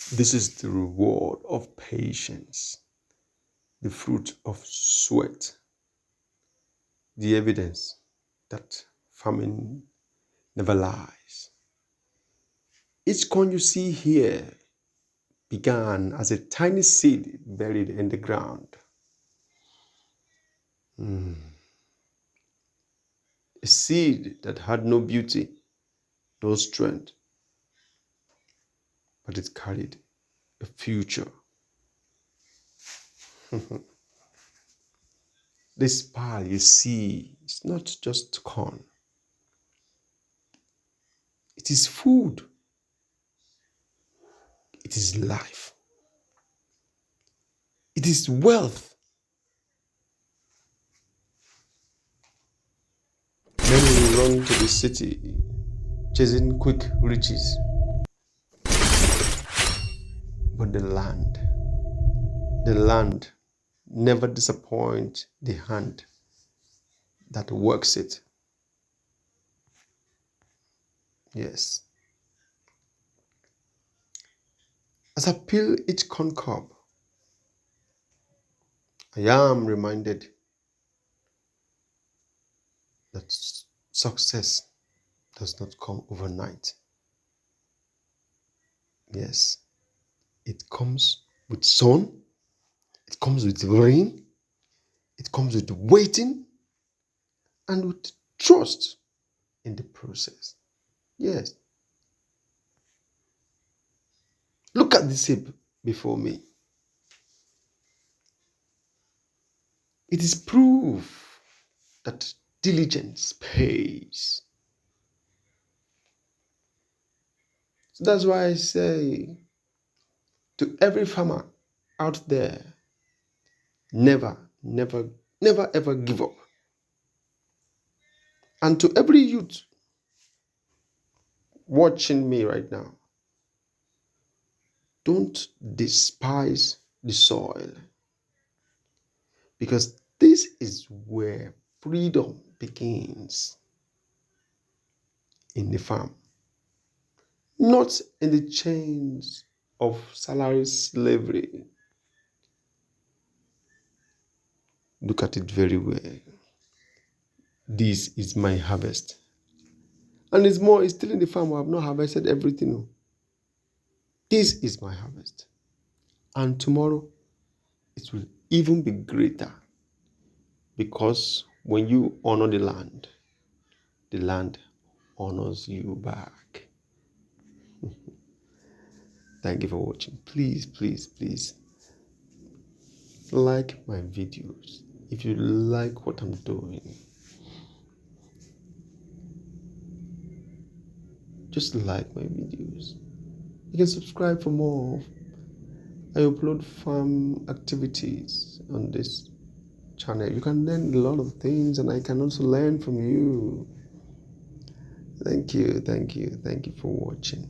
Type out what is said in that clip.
This is the reward of patience, the fruit of sweat, the evidence that famine never lies. Each corn you see here began as a tiny seed buried in the ground. A seed that had no beauty, no strength, but it carried a future. This pile you see is not just corn. It is food. It is life. It is wealth. Many run to the city chasing quick riches. But the land never disappoints the hand that works it. Yes. As I peel each corn cob, I am reminded that success does not come overnight. Yes, it comes with sun, it comes with rain, it comes with waiting, and with trust in the process. Yes. Look at this heap before me. It is proof that diligence pays. So that's why I say to every farmer out there, never, never, never ever give up. And to every youth watching me right now, don't despise the soil, because this is where freedom begins, in the farm, not in the chains of salary slavery. Look at it very well. This is my harvest. And it's more, it's still in the farm. I have not harvested everything. This is my harvest. And tomorrow, it will even be greater. Because when you honor the land honors you back. Thank you for watching. Please, please, please like my videos. If you like what I'm doing, just like my videos. You can subscribe for more. I upload farm activities on this channel. You can learn a lot of things, and I can also learn from you. Thank you for watching.